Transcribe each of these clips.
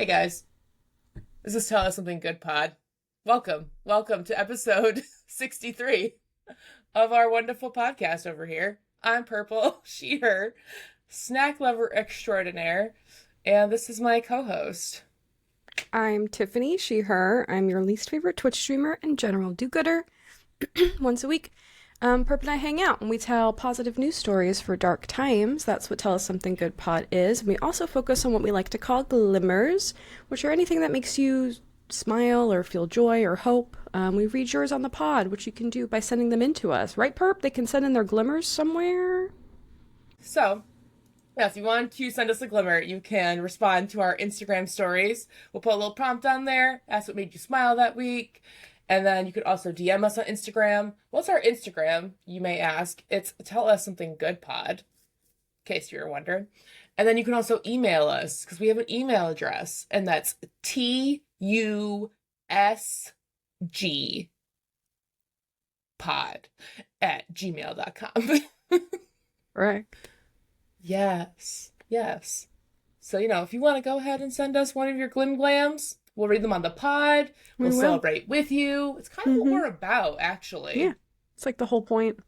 Hey guys, this is Tell Us Something Good Pod. Welcome to episode 63 of our wonderful podcast over here. I'm Purple, she, her, snack lover extraordinaire, and this is my co-host. I'm Tiffany, she, her. I'm your least favorite Twitch streamer and general do-gooder. Once a week, Perp and I hang out and we tell positive news stories for dark times. That's what Tell Us Something Good Pod is. And we also focus on what we like to call glimmers, which are anything that makes you smile or feel joy or hope. We read yours on the pod, which you can do by sending them in to us. Right, Perp? They can send in their glimmers somewhere? So, yeah, if you want to send us a glimmer, you can respond to our Instagram stories. We'll put a little prompt on there, ask what made you smile that week. And then you could also DM us on Instagram. What's our Instagram, you may ask? It's Tell Us Something Good Pod, in case you were wondering. And then you can also email us, because we have an email address, and that's TUSGpod@gmail.com. Right. Yes. So, if you want to go ahead and send us one of your glim glams, we'll read them on the pod. We'll celebrate with you. It's kind of what we're about, actually. Yeah. It's like the whole point.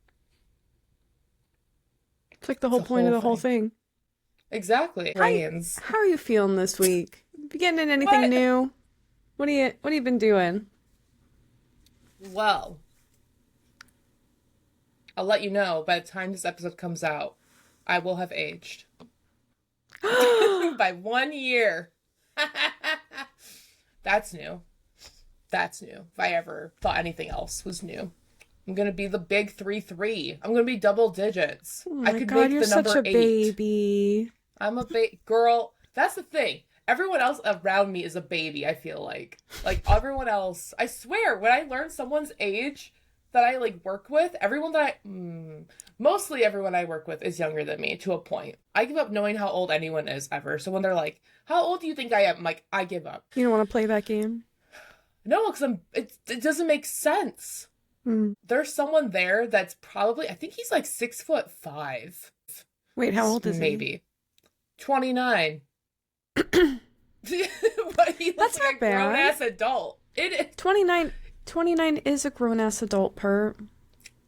It's like the whole point of the whole thing. Exactly. How are you feeling this week? You getting in anything new? What have you been doing? Well, I'll let you know by the time this episode comes out, I will have aged. By 1 year. That's new. If I ever thought anything else was new. I'm going to be the big 3-3. I'm going to be double digits. Oh my I could God, make you're the number such a 8. baby. I'm a girl. That's the thing. Everyone else around me is a baby, I feel like. Like, everyone else, I swear, when I learn someone's age that I, work with, mostly everyone I work with is younger than me, to a point. I give up knowing how old anyone is, ever. So when they're like, how old do you think I am? I'm like, I give up. You don't want to play that game? No, because it doesn't make sense. There's someone there that's probably, I think he's 6'5". Wait, how old is he? Maybe 29. But he looks That's like not a bad. grown-ass adult. 29 is a grown-ass adult, Perp.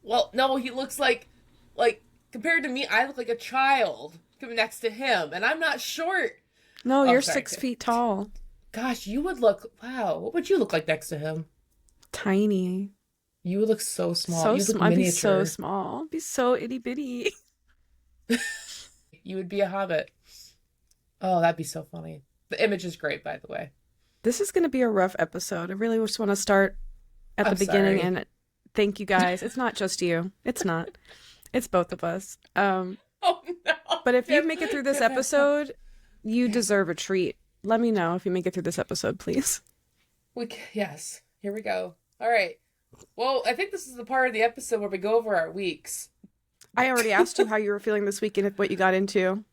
Well, no, he looks like compared to me, I look like a child next to him, and I'm not short. No, Oh, you're sorry, 6 feet tall. Gosh, you would look, wow, what would you look like next to him? Tiny. You would look so small. So You look small. I'd be miniature. so small. I'd be so itty-bitty. You would be a hobbit. Oh, that'd be so funny. The image is great, by the way. This is going to be a rough episode. I really just want to start at the beginning and thank you guys. It's not just you. It's not. It's both of us. Oh, no. But if you make it through this episode, you deserve a treat. Let me know if you make it through this episode, please. Yes. Here we go. All right. Well, I think this is the part of the episode where we go over our weeks. I already asked you how you were feeling this week and what you got into.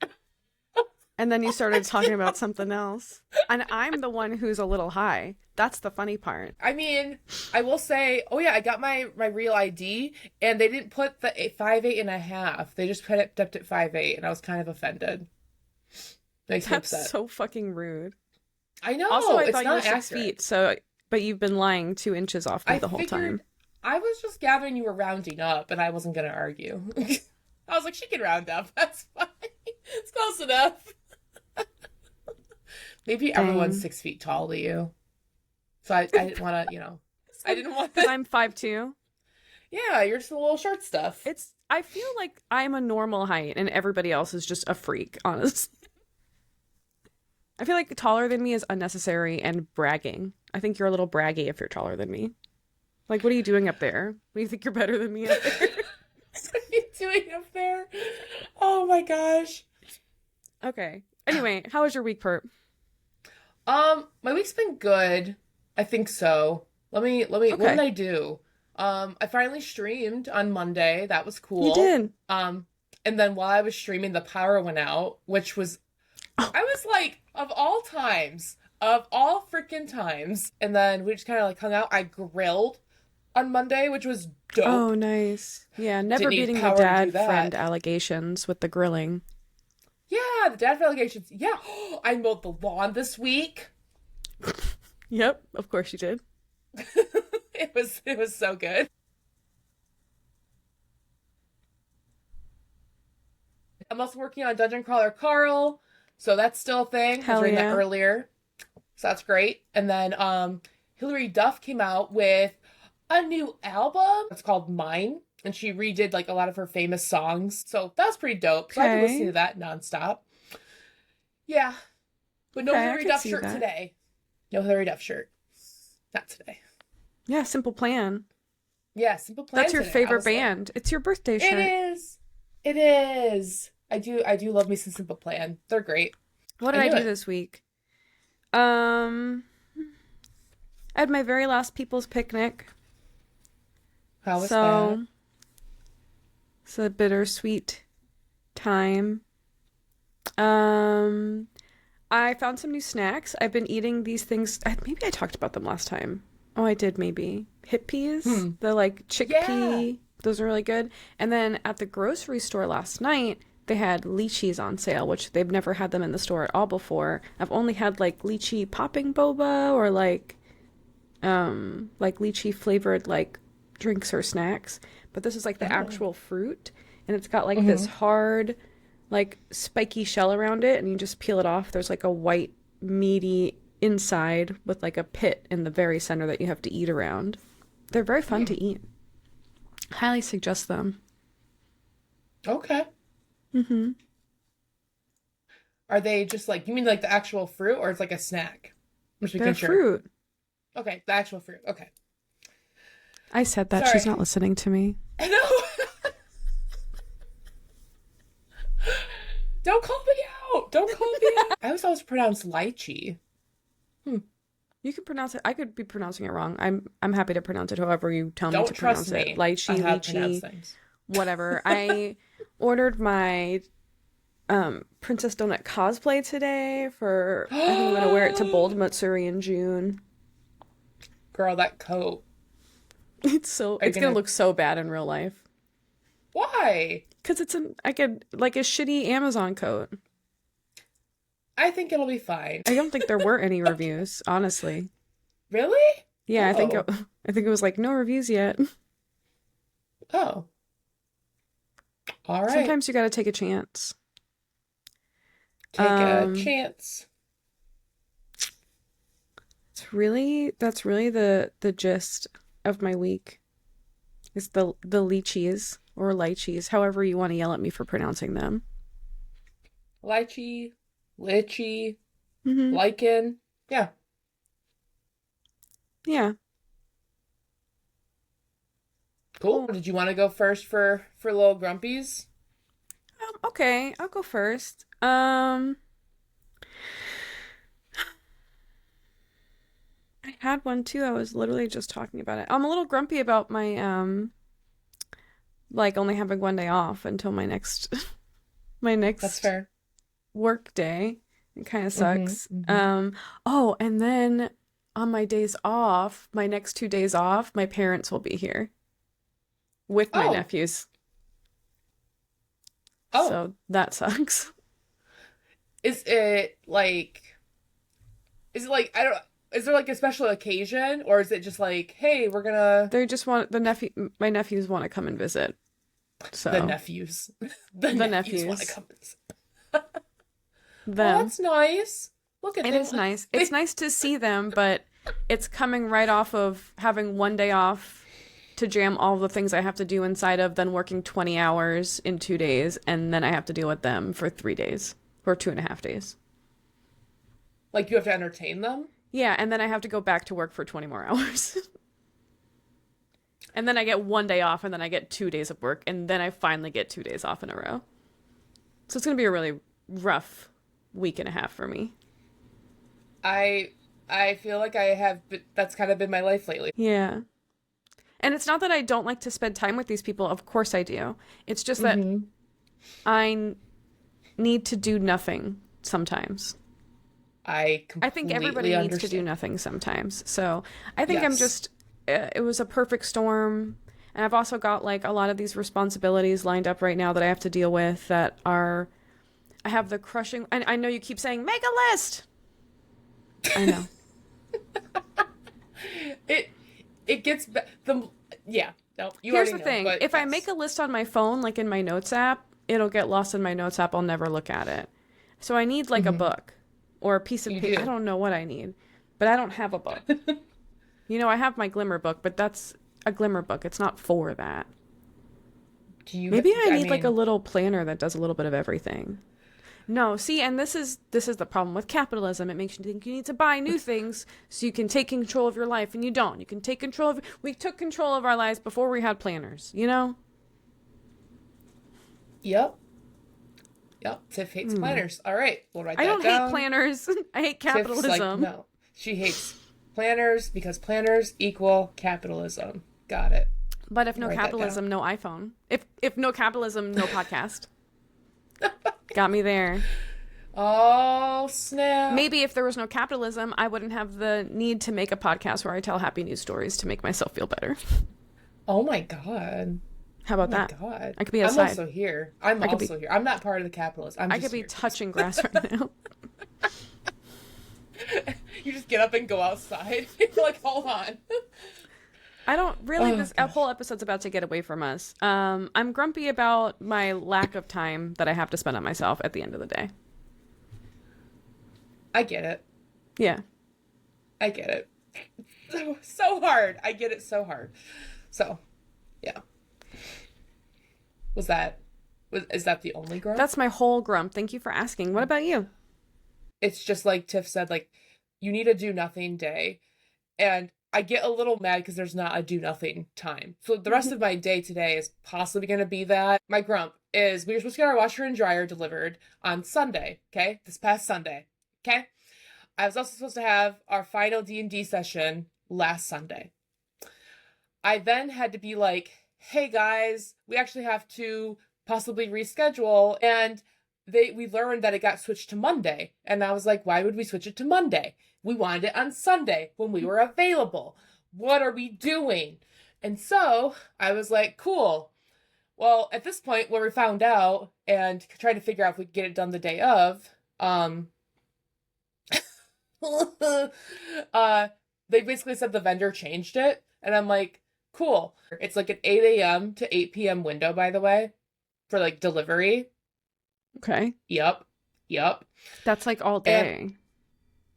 And then you started talking about something else. And I'm the one who's a little high. That's the funny part. I mean, I will say, oh yeah, I got my real ID, and they didn't put the 5'8.5". They just kept it at 5'8", and I was kind of offended. Makes me upset. That's so fucking rude. I know. Also, I it's thought you not were 6 accurate. feet, but you've been lying 2 inches off me the whole time. I was just gathering you were rounding up, and I wasn't going to argue. I was like, she can round up. That's fine. It's close enough. Maybe everyone's 6 feet tall to you. So I didn't want to, I didn't want Because I'm 5'2". Yeah, you're just a little short stuff. I feel like I'm a normal height and everybody else is just a freak, honestly. I feel like taller than me is unnecessary and bragging. I think you're a little braggy if you're taller than me. Like, what are you doing up there? What do you think you're better than me up there? What are you doing up there? Oh my gosh. Okay. Anyway, how was your week, Perp? My week's been good. I think so. Let me, Okay. what did I do? I finally streamed on Monday. That was cool. You did. And then while I was streaming, the power went out, which was, I was like, of all freaking times. And then we just kind of hung out. I grilled on Monday, which was dope. Oh, nice. Yeah, never Didn't need beating the power to do dad that. friend allegations with the grilling. Yeah, the dad allegations. Yeah, I mowed the lawn this week. Yep, of course you did. It was so good. I'm also working on Dungeon Crawler Carl, so that's still a thing. I was Hell reading that yeah. earlier, so that's great. And then Hilary Duff came out with a new album. It's called Mine, and she redid like a lot of her famous songs. So that was pretty dope. So I've been listening Okay. to that nonstop. Yeah, but no Okay, I Hilary could Duff see shirt that. today. No Hilary Duff shirt. Not today. Yeah, Simple Plan. Yeah, Simple That's Plan your today. I favorite was like, band. It's your birthday it shirt. is. It is. I do love me some Simple Plan. They're great. What I did I knew do it. this week? Um, I had my very last people's picnic. How was that? So it's a bittersweet time. Um, I found some new snacks. I've been eating these things. Maybe I talked about them last time. Oh, I did maybe. Hip peas, Hmm. the like Yeah. chickpea. Those are really good. And then at the grocery store last night, they had lychees on sale, which they've never had them in the store at all before. I've only had like lychee popping boba or like lychee flavored like drinks or snacks. But this is like the Oh. actual fruit, and it's got like this Hmm. hard like spiky shell around it, and you just peel it off. There's like a white meaty inside with like a pit in the very center that you have to eat around. They're very fun Hmm. to eat. Highly suggest them. Okay. Mm-hmm. Are they just like you mean like the actual fruit or it's like a snack? I'm just They're making sure. fruit. Okay, the actual fruit. Okay. I said that. She's Sorry. not listening to me. I know. Don't call me out. Don't call me out. I always pronounce lychee. Hmm. You can pronounce it. I could be pronouncing it wrong. I'm happy to pronounce it however you tell me Don't to trust pronounce it. me on Lychee, how to pronounce lychee, things. whatever. I ordered my Princess Donut cosplay today for I think I'm gonna wear it to Bold Matsuri in June. Girl, that coat. Are you It's gonna gonna? look so bad in real life. Why? Cause it's I could like a shitty Amazon coat. I think it'll be fine. I don't think there were any reviews, honestly. Really? Yeah, Oh. I think it was like no reviews yet. Oh. All right. Sometimes you gotta take a chance. Take a Um, chance. that's really the gist of my week. Is the lychees or lychees, however you want to yell at me for pronouncing them. Lychee, lychee, Hmm. lichen. Yeah. Yeah. Cool. Cool. Did you want to go first for little grumpies? Okay, I'll go first. I had one too. I was literally just talking about it. I'm a little grumpy about my like only having one day off until my next my That's next fair. work day. It kind of Mm-hmm. sucks. Mm-hmm. Oh, and then on my days off, my next 2 days off, my parents will be here with my Oh. nephews. Oh. So that sucks. Is it like I don't is there like a special occasion or is it just like, hey, we're gonna They just want my nephews want to come and visit. the So nephews. The the nephews want to nephews, come. Oh, them. that's nice. Look at It them. is nice. It's nice to see them, but it's coming right off of having one day off to jam all the things I have to do inside of, then working 20 hours in 2 days, and then I have to deal with them for 3 days or 2.5 days. Like you have to entertain them? Yeah, and then I have to go back to work for 20 more hours. And then I get one day off, and then I get 2 days of work, and then I finally get 2 days off in a row. So it's going to be a really rough week and a half for me. I I feel like that's kind of been my life lately. Yeah. And it's not that I don't like to spend time with these people. Of course I do. It's just that Mm-hmm. I need to do nothing sometimes. I I think everybody completely needs to do understand. nothing sometimes. So I think I'm Yes. just, it was a perfect storm. And I've also got like a lot of these responsibilities lined up right now that I have to deal with that are, I have the crushing, and I know you keep saying, make a list. I know. It it gets the yeah. No, you Here's already the know, thing. but If I make yes. a list on my phone, like in my notes app, it'll get lost in my notes app. I'll never look at it. So I need like a Hmm. book or a piece of You paper. I do. don't know what I need, but I don't have a book. I have my Glimmer book, but that's a Glimmer book. It's not for that. Do you? Maybe I I need like a mean, little planner that does a little bit of everything. No, see, and this is the problem with capitalism. It makes you think you need to buy new things so you can take control of your life, and you don't. You can take control of. We took control of our lives before we had planners. You know? yep, yep. Tiff hates Hmm. planners. All right, we'll write I that don't hate down. planners. I hate Tiff's like, capitalism. no, she hates planners because planners equal capitalism. Got it. But if no Write that down. capitalism, no iPhone. If no capitalism, no podcast. Got me there. Oh snap! Maybe if there was no capitalism, I wouldn't have the need to make a podcast where I tell happy news stories to make myself feel better. Oh my god! How Oh about my that? god! I could be I'm outside. also here. I'm I could be also here. I'm not part of the capitalist. I'm I could just be here. touching grass right now. You just get up and go outside. You're like, hold on. I don't really. Oh This gosh. whole episode's about to get away from us. I'm grumpy about my lack of time that I have to spend on myself at the end of the day. I get it. Yeah. I get it. So hard. I get it so hard. So yeah. Is that the only grump? That's my whole grump. Thank you for asking. What about you? It's just like Tiff said, like, you need a do nothing day. And I get a little mad because there's not a do nothing time. So the rest of my day today is possibly going to be that. My grump is we were supposed to get our washer and dryer delivered on Sunday, okay? This past Sunday, okay? I was also supposed to have our final D&D session last Sunday. I then had to be like, hey guys, we actually have to possibly reschedule. And we learned that it got switched to Monday. And I was like, why would we switch it to Monday? We wanted it on Sunday when we were available. What are we doing? And so I was like, cool. Well, at this point, where we found out and tried to figure out if we could get it done the day of, uh, they basically said the vendor changed it. And I'm like, cool. It's like an 8 a.m. to 8 p.m. window, by the way, for like delivery. Okay. Yep. Yep. That's like all And day.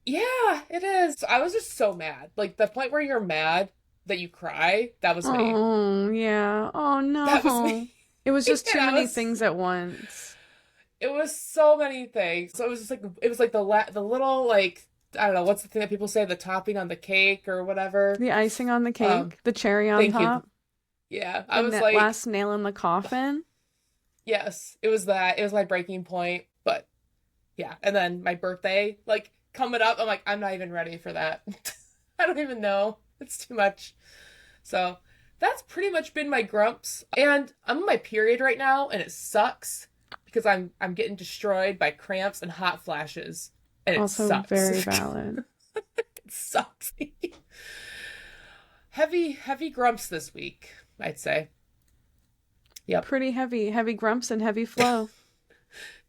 yeah, it is. So I was just so mad. Like the point where you're mad that you cry, that was me. Oh, yeah. Oh, That was no. me. It was just too And I many was things at once. it was so many things. So it was just like it was like the little like I don't know, what's the thing that people say, the topping on the cake or whatever. The icing on the Um, cake, the cherry on thank you. top, Yeah. I the was like, last nail in the coffin. yes, it was that. It was my breaking point. But yeah. And then my birthday, like coming up, I'm like, I'm not even ready for that. I don't even know. It's too much. So that's pretty much been my grumps. And I'm on my period right now, and it sucks because I'm getting destroyed by cramps and hot flashes. And it Also sucks. very valid. It sucks. Heavy grumps this week, I'd say. Yep. Pretty heavy, heavy grumps and heavy flow.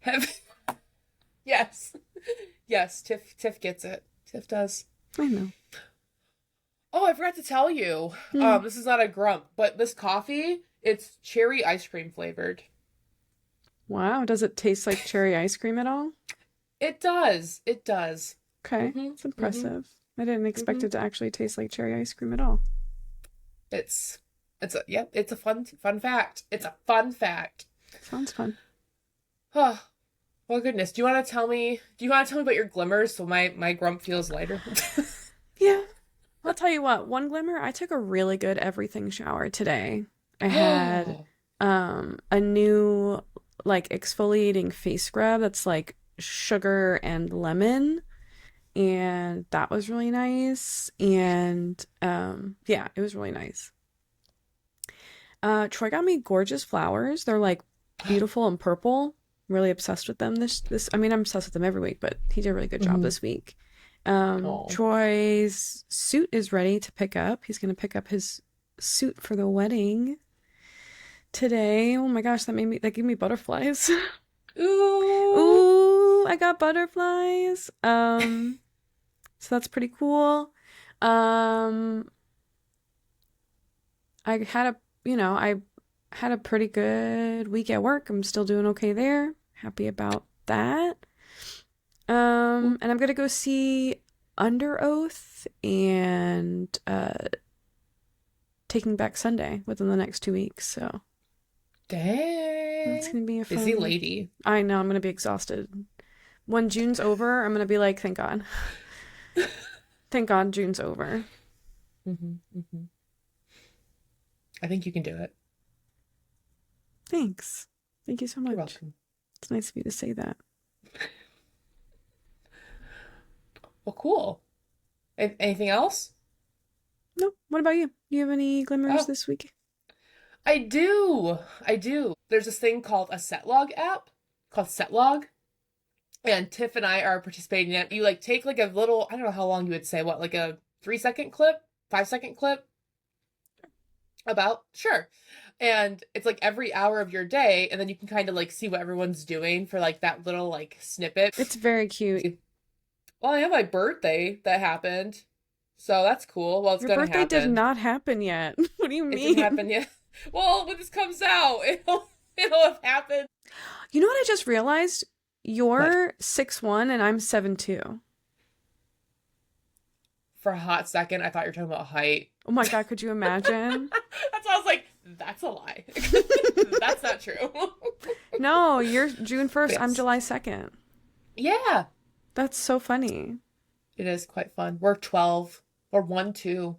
Heavy. Yes. Yes, Tiff gets it. Tiff does. I know. Oh, I forgot to tell you. Hmm. This is not a grump, but this coffee, it's cherry ice cream flavored. Wow, does it taste like cherry ice cream at all? It does. It does. Okay, Mhm. it's Mhm. impressive. I didn't expect Mhm. it to actually taste like cherry ice cream at all. It's it's a fun fact. It's a fun fact. Sounds fun. Oh, well goodness. Do you want to tell me about your glimmers so my grump feels lighter? Yeah. I'll tell you what, one glimmer, I took a really good everything shower today. I had a new like exfoliating face scrub that's like sugar and lemon, and that was really nice. And yeah, it was really nice. Troy got me gorgeous flowers. They're like beautiful and purple. Really obsessed with them this I mean, I'm obsessed with them every week, but he did a really good job Mhm. this week. Oh. Troy's suit is ready to pick up. He's gonna pick up his suit for the wedding today. Oh my gosh, that gave me butterflies. Ooh. Ooh, I got butterflies. So that's pretty cool. Um, I had I had a pretty good week at work. I'm still doing okay there. Happy about that. And I'm gonna go see Under Oath and Taking Back Sunday within the next 2 weeks. So it's Dang. gonna be a Busy fun. lady. I know I'm gonna be exhausted. When June's over, I'm gonna be like, thank God. Thank God June's over. Hmm. Hmm. I think you can do it. Thanks. Thank you so You're much. welcome. It's nice of you to say that. Well, cool. Anything else? No, what about you? You have any glimmers Oh, this week? I do. I do. There's this thing called a Setlog app called Setlog, and Tiff and I are participating in it. You like take like a little, I don't know how long you would say, what, like a 3 second clip, 5 second clip about, sure. And it's like every hour of your day, and then you can kind of like see what everyone's doing for like that little like snippet. It's very cute. Well, I have my birthday that happened, so that's cool. Well, it's Your gonna birthday did happen. not happen yet. What do you It didn't mean? happen yet. Well, when this comes out, it'll have happened. You know what I just realized? What? You're 6'1" and I'm 7'2". For a hot second, I thought you were talking about height. Oh my God, could you imagine? That's why I was like, that's a lie. That's not true. No, you're June 1st, I'm Yes. July 2nd. Yeah, That's so funny. it is quite fun. We're 12 or 1-2.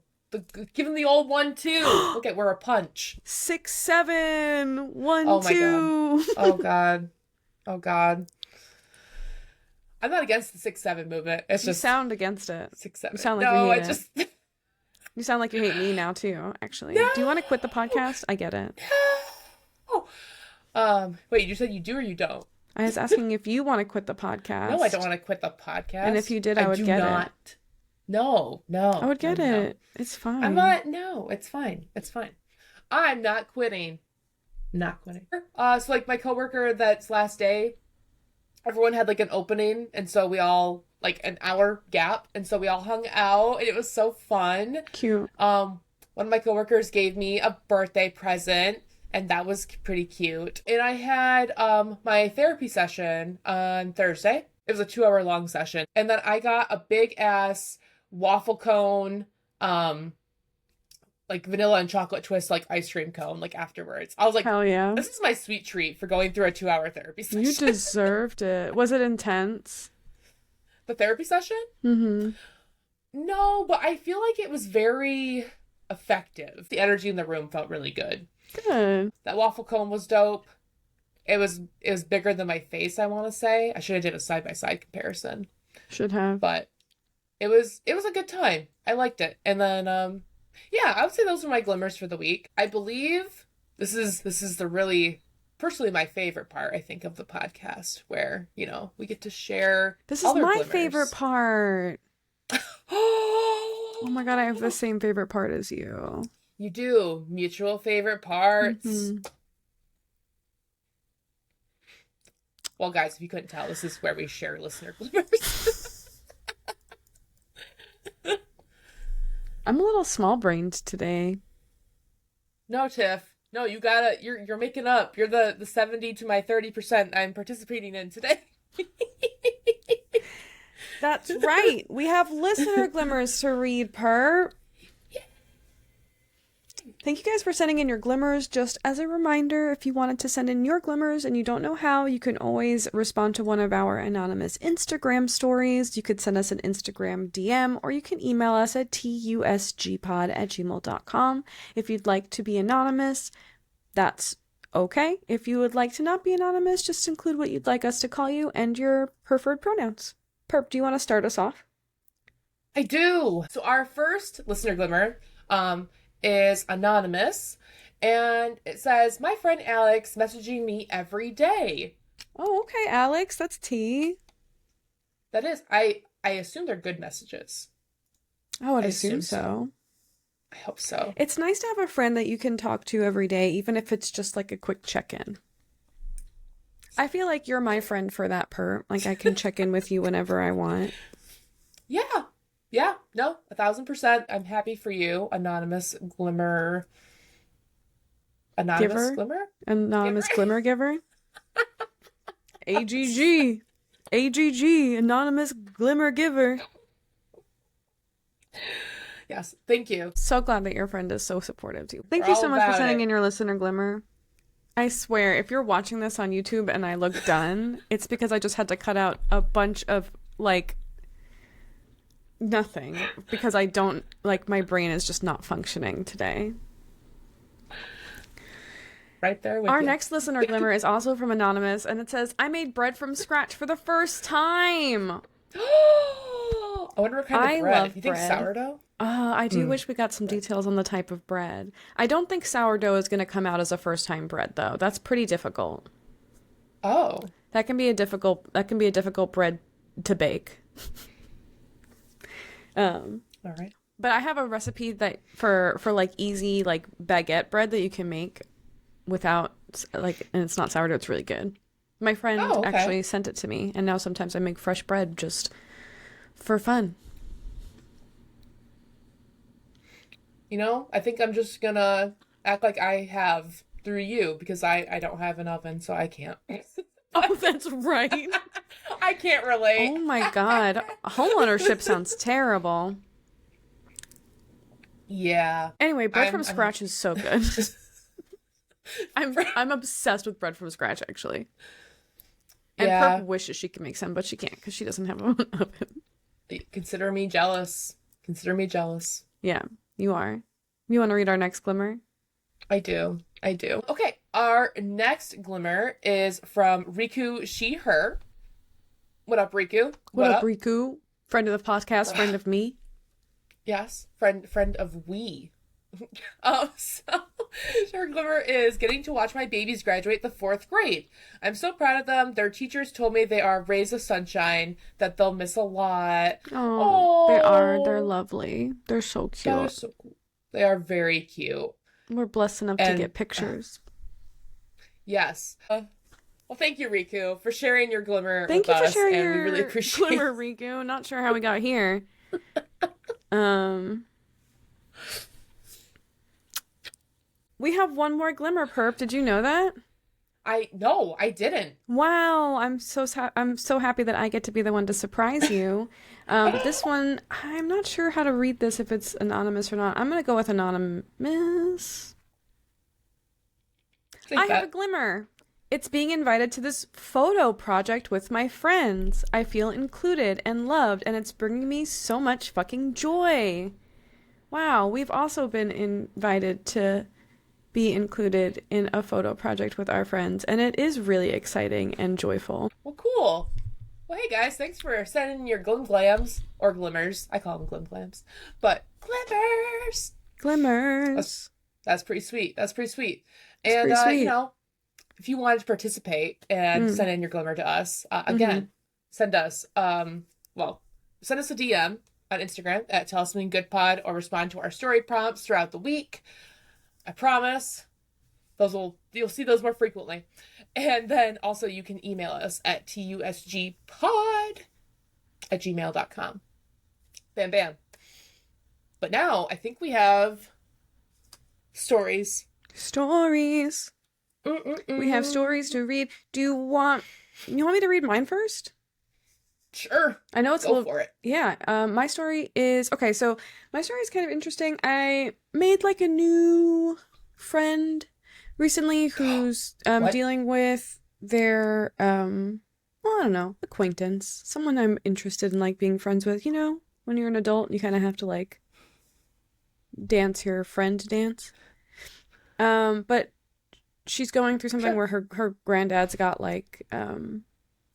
Give him the old 1-2. Look at, we're a punch. 6'7", 1, Oh my God. 2. Oh God. Oh God. I'm not against the 6-7 movement. It's You just sound against it. 6-7. You sound like No, you I hate it. just You sound like you hate me now too, actually. no. Do you want to quit the podcast? I get it. No. Wait, you said you do or you don't? I was asking if you want to quit the podcast. No, I don't want to quit the podcast. And if you did, I would do get it. not. No, no. I would get no, no. it. It's fine. I'm not. No, it's fine. It's fine. I'm not quitting. Not quitting. So like my coworker, that's last day, everyone had like an opening, and so we all like an hour gap, and so we all hung out, and it was so fun. Cute. One of my coworkers gave me a birthday present, and that was pretty cute. And I had my therapy session on Thursday. It was a 2 hour long session, and then I got a big ass waffle cone, like vanilla and chocolate twist, like ice cream cone, like afterwards. I was like, Hell yeah. this is my sweet treat for going through a 2 hour therapy session. You deserved it. Was it intense? The therapy session? Mm-hmm. No, but I feel like it was very effective. The energy in the room felt really good. Good. That waffle cone was dope. It was bigger than my face, I want to say. I should have did a side-by-side comparison. Should have. But it was a good time. I liked it. And then yeah, I would say those were my glimmers for the week. I believe this is the really personally my favorite part, I think, of the podcast, where, we get to share This is other my glimmers. favorite part. Oh Oh my God, I have the same favorite part as you. You do. Mutual favorite parts. Mhm. Well, guys, if you couldn't tell, this is where we share listener glimmers. I'm a little small-brained today. No, Tiff. No, you're making up. You're the 70 to my 30% I'm participating in today. That's right. We have listener glimmers to read, Perp. Thank you guys for sending in your glimmers. Just as a reminder, if you wanted to send in your glimmers and you don't know how, you can always respond to one of our anonymous Instagram stories. You could send us an Instagram DM, or you can email us at tusgpod@gmail.com. If you'd like to be anonymous, that's okay. If you would like to not be anonymous, just include what you'd like us to call you and your preferred pronouns. Perp, do you want to start us off? I do. So our first listener glimmer is anonymous, and it says, "My friend Alex messaging me every day." Oh, okay, Alex, that's T. That is, I assume they're good messages. I would I assume assume so. so. I hope so. It's nice to have a friend that you can talk to every day, even if it's just like a quick check-in. I feel like you're my friend for that, Perp. Like I can check in with you whenever I want. Yeah. Yeah, no, 1,000%. I'm happy for you, anonymous Giver, glimmer giver. anonymous glimmer giver. AGG, AGG, anonymous glimmer giver. Yes, thank you. So glad that your friend is so supportive to you. Thank We're you all so much for about sending it. in your listener glimmer. I swear, if you're watching this on YouTube and I look done, it's because I just had to cut out a bunch of, like, nothing. Because I don't, like, my brain is just not functioning today. Right there with Our you. next listener glimmer is also from Anonymous, and it says, I made bread from scratch for the first time. I wonder what kind I of bread. love You think bread. sourdough? I do wish we got some details on the type of bread. I don't think sourdough is going to come out as a first-time bread, though. That's pretty difficult. Oh, That can be a difficult bread to bake. all right. But I have a recipe that for like easy like baguette bread that you can make without like, and it's not sourdough, it's really good. My friend Oh, okay. actually sent it to me, and now sometimes I make fresh bread just for fun. You know, I think I'm just gonna act like I have through you because I don't have an oven, so I can't. Oh, that's right. I can't relate. Oh my God. Homeownership sounds terrible. Yeah. Anyway, bread I'm from scratch is so good. I'm obsessed with bread from scratch, actually. And Yeah. Perp wishes she could make some, but she can't because she doesn't have an oven. Consider me jealous. Consider me jealous. Yeah, you are. You want to read our next glimmer? I do. I do. Okay, our next glimmer is from Riku She Her. What up, Riku? What up, Riku? Friend of the podcast, friend of me. Yes, friend of we. So her glimmer is getting to watch my babies graduate the 4th grade. I'm so proud of them. Their teachers told me they are rays of sunshine, that they'll miss a lot. Oh, they are. They're Oh, lovely. They're so they're cute. so cool. They are very cute. We're blessed enough to And get pictures. yes. Well, thank you, Riku, for sharing your glimmer Thank with you for us, sharing and we your really appreciate glimmer, Riku. Not sure how we got here. We have one more glimmer, Perp. Did you know that? No, I didn't. Wow, I'm so happy that I get to be the one to surprise you. This one, I'm not sure how to read this, if it's anonymous or not. I'm gonna go with anonymous. I have a glimmer. It's being invited to this photo project with my friends. I feel included and loved, and it's bringing me so much fucking joy. Wow, we've also been invited to be included in a photo project with our friends, and it is really exciting and joyful. Well, cool. Well, hey guys, thanks for sending your glams or glimmers. I call them glams, but glimmers. Glimmers. That's pretty sweet. That's pretty sweet. It's And pretty sweet. you know, if you wanted to participate and send in your glimmer to us, again, send us send us a DM on Instagram at Tell Us Something Good Pod, or respond to our story prompts throughout the week. I promise you'll see those more frequently. And then also you can email us at tusgpod@gmail.com. Bam bam. But now I think we have stories. Stories. We have stories to read. You want me to read mine first? Sure. I know it's Go for it. Yeah. My story is okay. So my story is kind of interesting. I made like a new friend recently who's dealing with their well, I don't know, acquaintance, someone I'm interested in like being friends with. You know, when you're an adult, you kind of have to like dance your friend dance. But she's going through something where her granddad's got like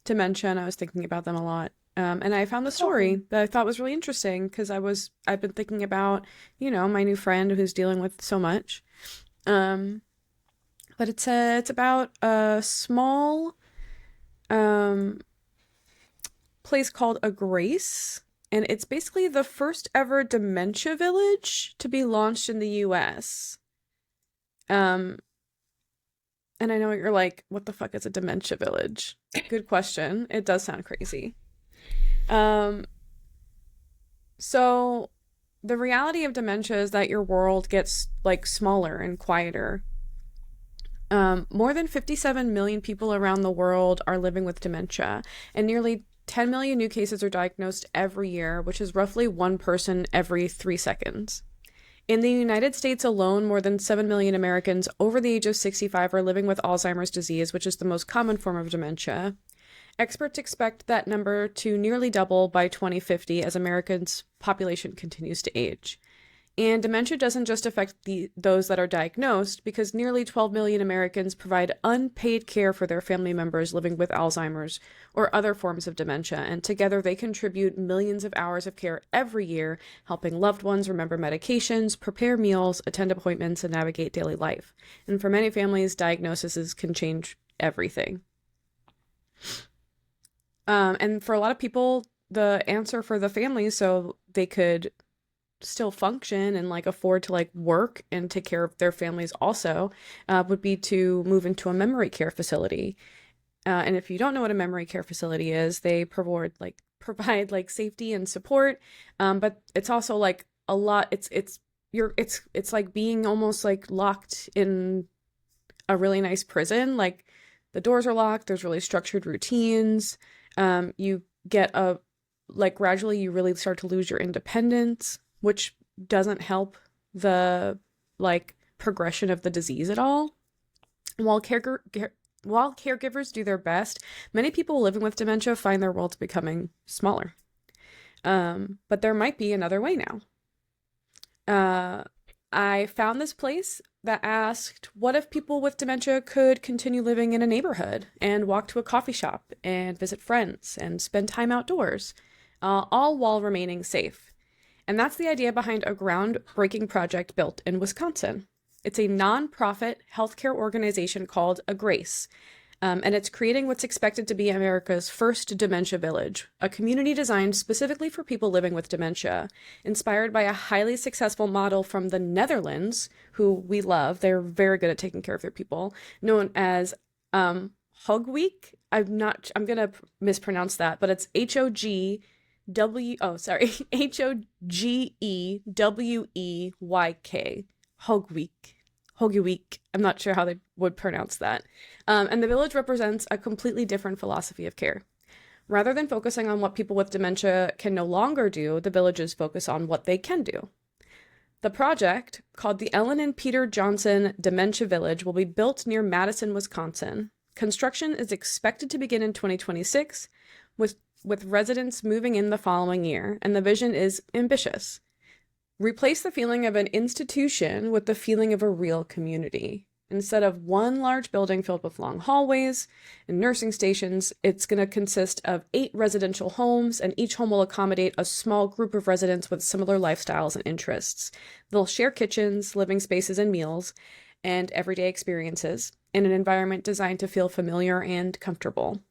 dementia, and I was thinking about them a lot. And I found the story that I thought was really interesting because I've been thinking about, you know, my new friend who's dealing with so much. But it's about a small place called A Grace, and it's basically the first ever dementia village to be launched in the US. And I know you're like, what the fuck is a dementia village? Good question. It does sound crazy. So the reality of dementia is that your world gets like smaller and quieter. More than 57 million people around the world are living with dementia, and nearly 10 million new cases are diagnosed every year, which is roughly one person every 3 seconds. In the United States alone, more than 7 million Americans over the age of 65 are living with Alzheimer's disease, which is the most common form of dementia. Experts expect that number to nearly double by 2050 as Americans' population continues to age. And dementia doesn't just affect those that are diagnosed, because nearly 12 million Americans provide unpaid care for their family members living with Alzheimer's or other forms of dementia, and together they contribute millions of hours of care every year, helping loved ones remember medications, prepare meals, attend appointments, and navigate daily life. And for many families, diagnoses can change everything. And for a lot of people, the answer for the families, so they could still function and like afford to like work and take care of their families also, would be to move into a memory care facility. And if you don't know what a memory care facility is, they provide like safety and support, but it's also like a lot. It's like being almost like locked in a really nice prison. Like the doors are locked. There's really structured routines. You get gradually you really start to lose your independence, which doesn't help the like progression of the disease at all. While caregivers do their best, many people living with dementia find their worlds becoming smaller. But there might be another way now. I found this place that asked, what if people with dementia could continue living in a neighborhood and walk to a coffee shop and visit friends and spend time outdoors, all while remaining safe? And that's the idea behind a groundbreaking project built in Wisconsin. It's a nonprofit healthcare organization called A Grace, and it's creating what's expected to be America's first dementia village, a community designed specifically for people living with dementia, inspired by a highly successful model from the Netherlands, who we love. They're very good at taking care of their people, known as Hogweek. I'm gonna mispronounce that, but it's Hogeweyk. Hogeweyk. I'm not sure how they would pronounce that. And the village represents a completely different philosophy of care. Rather than focusing on what people with dementia can no longer do, the villages focus on what they can do. The project, called the Ellen and Peter Johnson Dementia Village, will be built near Madison, Wisconsin. Construction is expected to begin in 2026, with residents moving in the following year, and the vision is ambitious. Replace the feeling of an institution with the feeling of a real community. Instead of one large building filled with long hallways and nursing stations, it's going to consist of 8 residential homes, and each home will accommodate a small group of residents with similar lifestyles and interests. They'll share kitchens, living spaces, and meals, and everyday experiences in an environment designed to feel familiar and comfortable.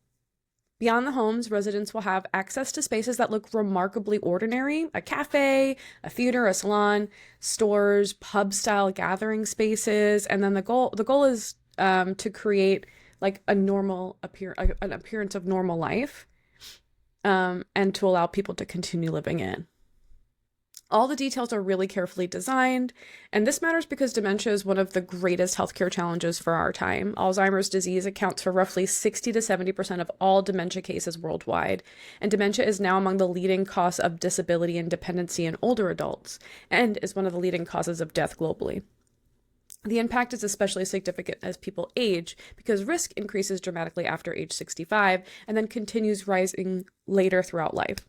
Beyond the homes, residents will have access to spaces that look remarkably ordinary: a cafe, a theater, a salon, stores, pub-style gathering spaces, and then the goal is to create like an appearance of normal life, and to allow people to continue living in. All the details are really carefully designed, and this matters because dementia is one of the greatest healthcare challenges for our time. Alzheimer's disease accounts for roughly 60 to 70% of all dementia cases worldwide, and dementia is now among the leading cause of disability and dependency in older adults, and is one of the leading causes of death globally. The impact is especially significant as people age, because risk increases dramatically after age 65 and then continues rising later throughout life.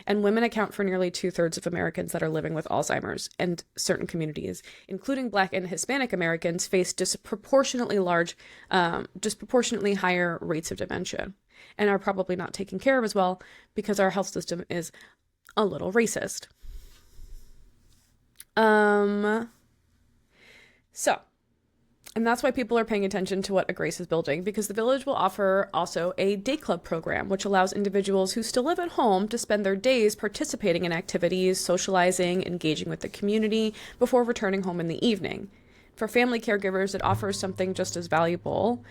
And women account for nearly 2/3 of Americans that are living with Alzheimer's, and certain communities, including Black and Hispanic Americans, face disproportionately higher rates of dementia, and are probably not taken care of as well because our health system is a little racist. And that's why people are paying attention to what A Grace is building, because the village will offer also a day club program, which allows individuals who still live at home to spend their days participating in activities, socializing, engaging with the community before returning home in the evening. For family caregivers, it offers something just as valuable,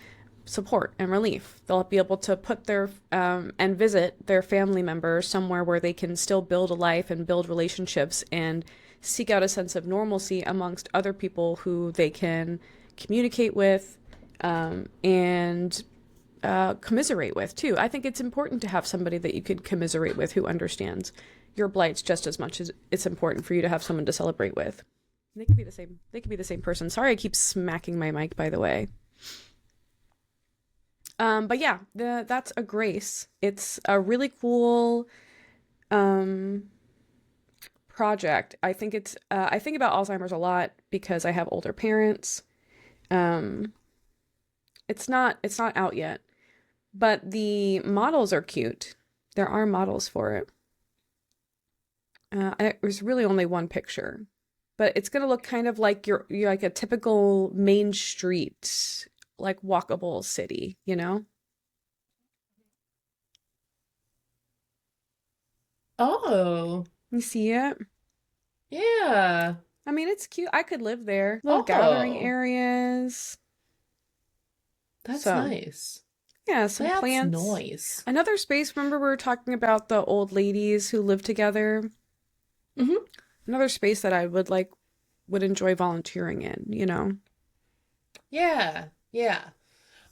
support and relief. They'll be able to put their and visit their family members somewhere where they can still build a life and build relationships and seek out a sense of normalcy amongst other people who they can communicate with and commiserate with too. I think it's important to have somebody that you could commiserate with who understands your blights just as much as it's important for you to have someone to celebrate with. They could be the same. They could be the same person. Sorry, I keep smacking my mic, by the way. But yeah, that's a grace. It's a really cool project. I think it's I think about Alzheimer's a lot because I have older parents. Um, it's not out yet, but the models are cute. There are models for it. There's really only one picture, but it's gonna look kind of like you're like a typical Main Street, like walkable city, you know? Oh, You see it? yeah. I mean, it's cute. I could live there. Little gathering Oh, areas. that's So, nice. yeah, some That's plants. nice. Another space, remember we were talking about the old ladies who live together? Hmm. Another space that I would enjoy volunteering in, you know? Yeah, yeah.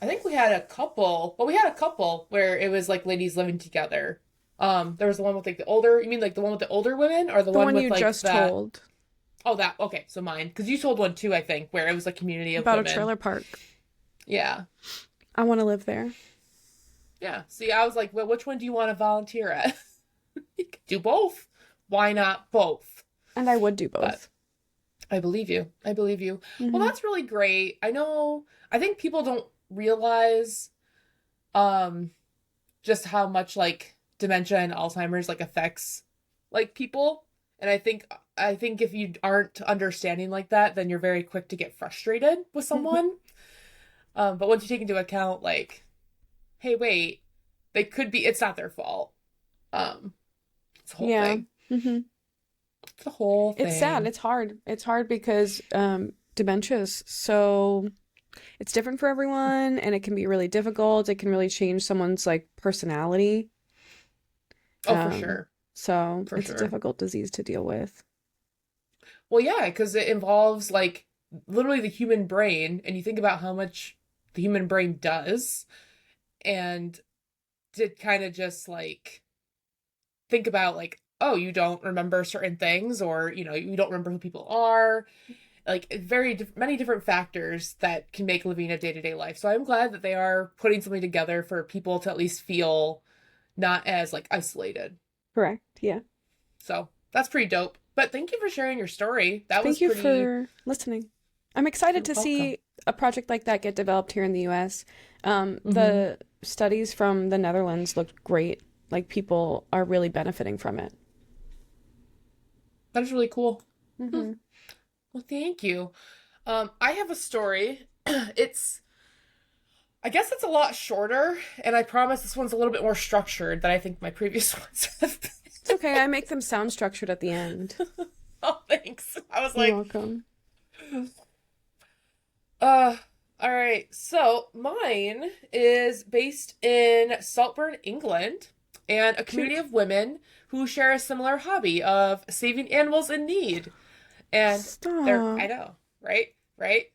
I think we had a couple. Well, we had a couple where it was like ladies living together. There was the one with like the older. You mean like the one with the older women, or the The one one with you like just the? told Oh, that. Okay, so mine, because you told one too, I think, where it was a community of about a women. trailer park. Yeah, I want to live there. yeah. See, I was like, well, which one do you want to volunteer at? You could do both. Why not both? And I would do But both. I believe you. I believe you. Well, Hmm. that's really great. I know. I think people don't realize um just how much like dementia and Alzheimer's like affects like people. And I think if you aren't understanding like that, then you're very quick to get frustrated with someone. But once you take into account like, hey, wait, they could be it's not their fault. Um, it's the whole Yeah. thing. Hmm. It's the whole It's sad. thing. It's hard. It's hard because dementia is so it's different for everyone and it can be really difficult. It can really change someone's like personality. Oh, for Um, sure. so For it's a sure. difficult disease to deal with. Well, yeah, because it involves like literally the human brain, and you think about how much the human brain does, and to kind of just like think about like, oh, you don't remember certain things, or you don't remember who people are, like many different factors that can make living a day-to-day life. So I'm glad that they are putting something together for people to at least feel not as like isolated. Correct. Yeah. So that's pretty dope. But thank you for sharing your story. That was Thank you pretty. for listening. I'm excited You're to welcome. see a project like that get developed here in the US. Hmm. The studies from the Netherlands looked great. Like people are really benefiting from it. That is really cool. Hmm. Hmm. Well, thank you. I have a story. It's, I guess it's a lot shorter, and I promise this one's a little bit more structured than I think my previous ones have It's okay. I make them sound structured at the end. been. Oh, thanks. I was You're like, welcome. uh, all right. So mine is based in Saltburn, England, and a community Cute. of women who share a similar hobby of saving animals in need. And I Stop. know, right? Right?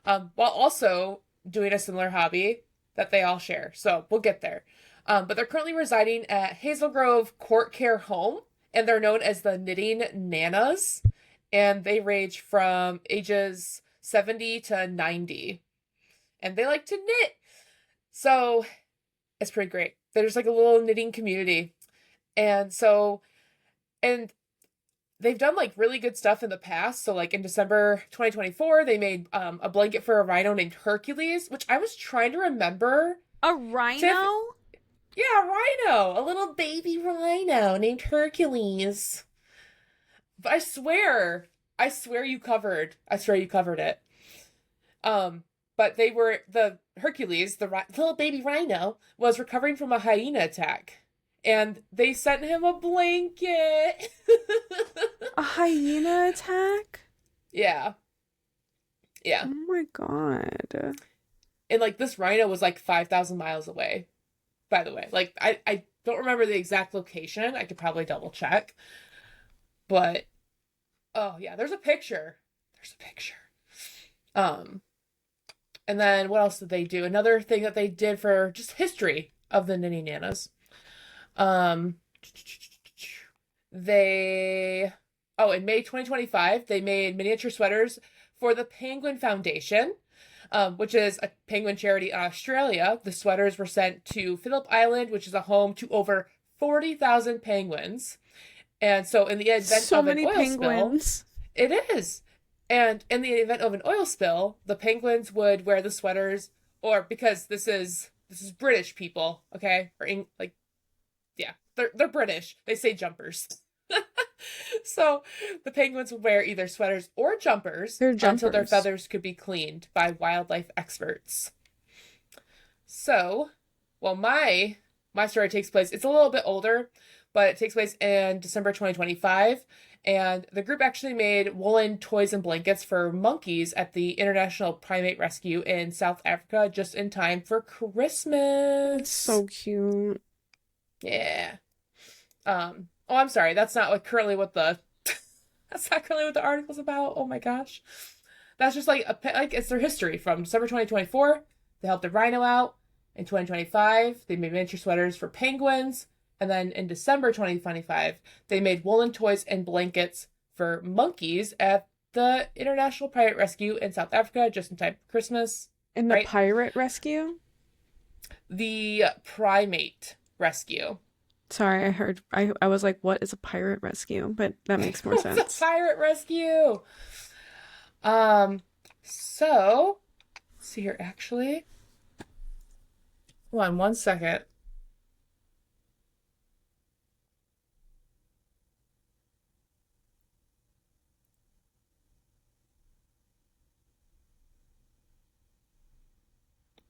While also doing a similar hobby that they all share. So we'll get there. But they're currently residing at Hazel Grove Court Care Home, and they're known as the Knitting Nanas, and they range from ages 70 to 90, and they like to knit. So it's pretty great. There's like a little knitting community, and and they've done like really good stuff in the past. So like in December 2024, they made a blanket for a rhino named Hercules, which I was trying to remember. A Tiff, rhino? yeah, rhino, a little baby rhino named Hercules. But I swear you covered it. But they were the Hercules, little baby rhino, was recovering from a hyena attack, and they sent him a blanket. A hyena attack? Yeah, yeah. Oh my God. And like this rhino was like 5,000 miles away, by the way. Like I don't remember the exact location. I could probably double check. But oh yeah, there's a picture. There's a picture. Um, and then what else did they do? Another thing that they did for just history of the Ninny Nanas. Um, they oh, in May 2025, they made miniature sweaters for the Penguin Foundation, which is a penguin charity in Australia. The sweaters were sent to Phillip Island, which is a home to over 40,000 penguins. And so, in the event So of an many oil spill, penguins. it is. And in the event of an oil spill, the penguins would wear the sweaters, or because this is British people, okay, like yeah, they're British. They say jumpers. So the penguins would wear either sweaters or jumpers They're until their jumpers. feathers could be cleaned by wildlife experts. So, well, my story takes place. It's a little bit older, but it takes place in December 2025. And the group actually made woolen toys and blankets for monkeys at the International Primate Rescue in South Africa just in time for Christmas. So cute. Yeah. Oh, I'm sorry. That's not what currently what the that's not currently what the article's about. Oh my gosh. That's just like like it's their history from December 2024. They helped the rhino out. In 2025, they made miniature sweaters for penguins. And then in December 2025, they made woolen toys and blankets for monkeys at the International Pirate Rescue in South Africa just in time for Christmas. In the Right? pirate rescue? The Primate Rescue. Sorry, I was like, what is a pirate rescue? But that makes more It's sense. a pirate rescue. Um, so, let's see here actually. Hold on one second.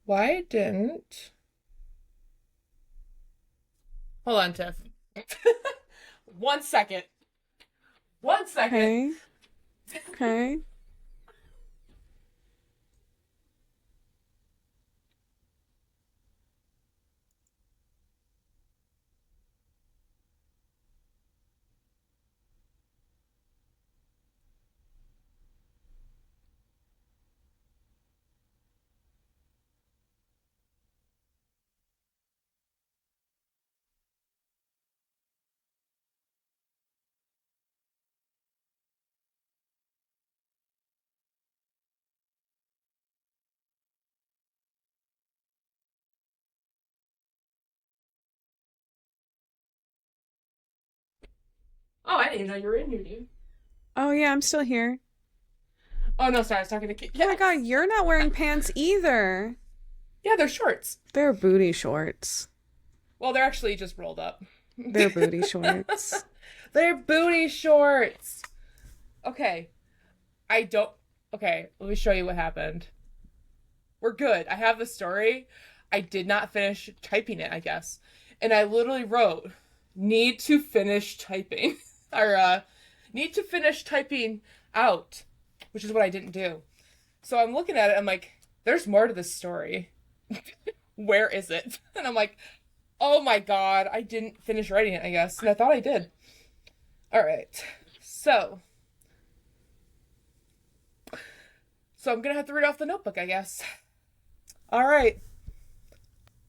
Why didn't. Hold on, Tiff. One second. One second. Okay. Okay. Oh, I didn't even know you were in here, dude. Oh yeah, I'm still here. Oh no, sorry, I was talking to Kate. Oh my God, Yes. you're not wearing pants either. Yeah, they're shorts. They're booty shorts. Well, they're actually just rolled up. They're booty shorts. They're booty shorts. Okay. I don't. Okay, let me show you what happened. We're good. I have the story. I did not finish typing it, I guess. And I literally wrote, need to finish typing. or, need to finish typing out, which is what I didn't do. So I'm looking at it, I'm like, there's more to this story. Where is it? And I'm like, oh my god, I didn't finish writing it, I guess. And I thought I did. Alright. So I'm gonna have to read off the notebook, I guess. Alright.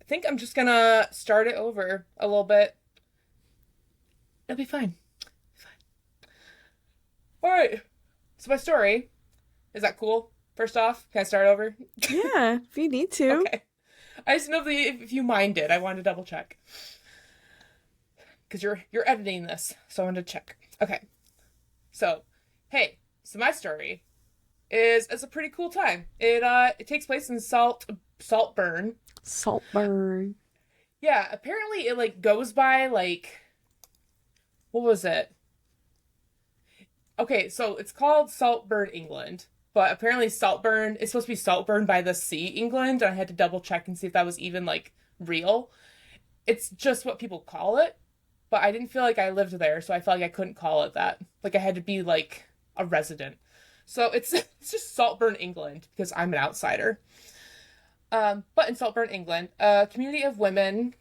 I think I'm just gonna start it over a little bit. It'll be fine. Alright. So my story. Is that cool? First off, can I start over? Yeah, if you need to. Okay. I just know if you minded. I wanted to double check. Because you're editing this, so I wanted to check. Okay. So, hey, so my story is it's a pretty cool time. It takes place in Saltburn. Saltburn. Yeah, apparently it like goes by like what was it? Okay, so it's called Saltburn, England, but apparently Saltburn is supposed to be Saltburn by the Sea, England, and I had to double check and see if that was even like real. It's just what people call it, but I didn't feel like I lived there, so I felt like I couldn't call it that. Like I had to be like a resident. So it's it's just Saltburn, England, because I'm an outsider. But in Saltburn, England, a community of women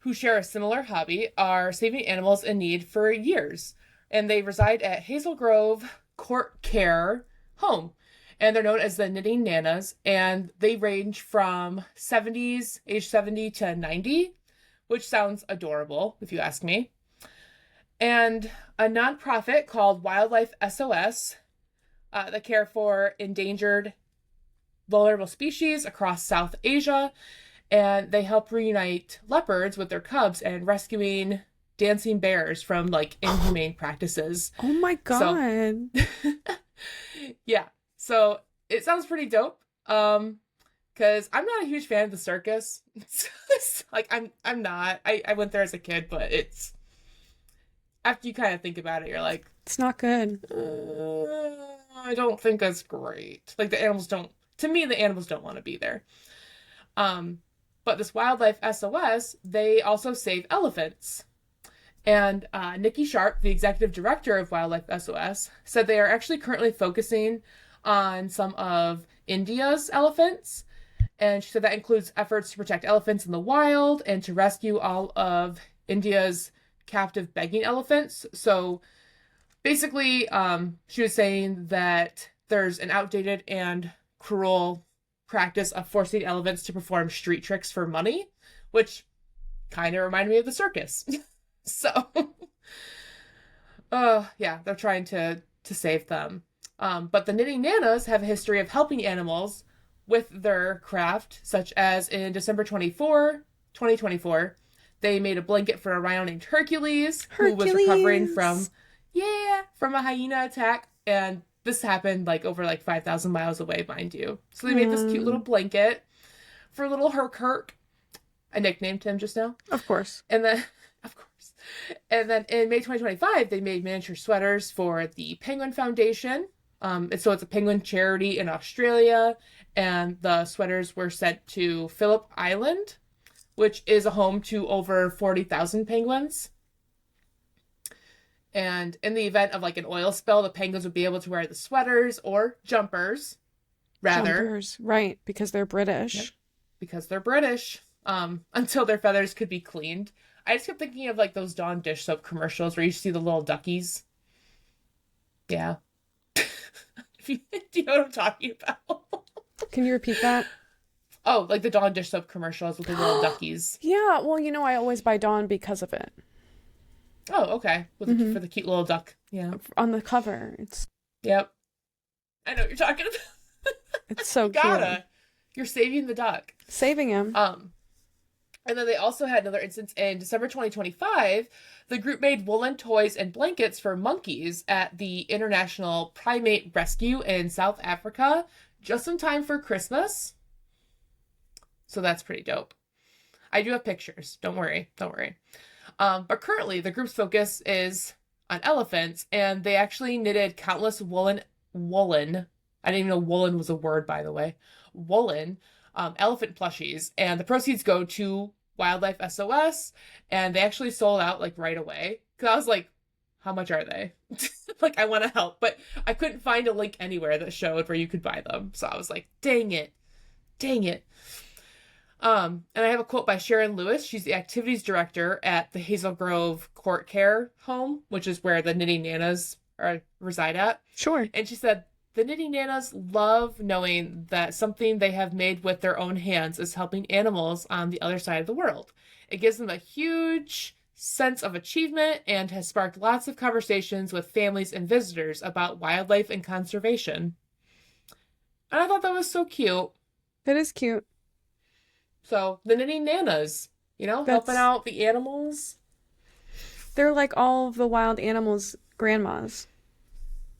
who share a similar hobby are saving animals in need for years. And they reside at Hazel Grove Court Care Home. And they're known as the Knitting Nanas. And they range from age 70 to 90, which sounds adorable, if you ask me. And a nonprofit called Wildlife SOS that care for endangered, vulnerable species across South Asia, and they help reunite leopards with their cubs and rescuing dancing bears from like inhumane practices. Oh my god. So, yeah. So it sounds pretty dope. Because I'm not a huge fan of the circus. Like I'm not. I went there as a kid, but it's after you kind of think about it, you're like, It's not good. I don't think that's great. Like the animals don't. To me, the animals don't want to be there. But this Wildlife SOS, they also save elephants. And Nikki Sharp, the executive director of Wildlife SOS, said they are actually currently focusing on some of India's elephants. And she said that includes efforts to protect elephants in the wild and to rescue all of India's captive begging elephants. So basically, she was saying that there's an outdated and cruel practice of forcing elephants to perform street tricks for money, which kind of reminded me of the circus. So, yeah, they're trying to save them. But the Knitting Nanas have a history of helping animals with their craft, such as in December 2024, they made a blanket for a rhino named Hercules, who was recovering from a hyena attack, and this happened like over like 5,000 miles away, mind you. So they made this cute little blanket for little Herc. I nicknamed him just now. Of course. And then, of course. And then in May 2025, they made miniature sweaters for the Penguin Foundation. And so it's a penguin charity in Australia, and the sweaters were sent to Phillip Island, which is a home to over 40,000 penguins. And in the event of like an oil spill, the penguins would be able to wear the sweaters or jumpers, rather. Jumpers, right, because they're British. Yep, because they're British, until their feathers could be cleaned. I just kept thinking of like those Dawn dish soap commercials where you see the little duckies. Yeah. Do you know what I'm talking about? Can you repeat that? Oh, like the Dawn dish soap commercials with the little duckies. Yeah, well, you know, I always buy Dawn because of it. Oh, okay. For the cute little duck. Yeah. On the cover. Yep. I know what you're talking about. It's so cute. You're saving the duck. Saving him. And then they also had another instance in December 2025. The group made woolen toys and blankets for monkeys at the International Primate Rescue in South Africa, just in time for Christmas. So that's pretty dope. I do have pictures. Don't worry. But currently, the group's focus is on elephants, and they actually knitted countless woolen. I didn't even know woolen was a word, by the way. Woolen elephant plushies, and the proceeds go to Wildlife SOS, and they actually sold out like right away. Because I was like, how much are they? Like, I want to help, but I couldn't find a link anywhere that showed where you could buy them. So I was like, dang it. And I have a quote by Sharon Lewis. She's the activities director at the Hazel Grove Court Care Home, which is where the Knitting Nanas reside at. Sure. And she said, the Knitting Nanas love knowing that something they have made with their own hands is helping animals on the other side of the world. It gives them a huge sense of achievement and has sparked lots of conversations with families and visitors about wildlife and conservation. And I thought that was so cute. It is cute. So, the Knitting Nanas, helping out the animals. They're like all of the wild animals' grandmas.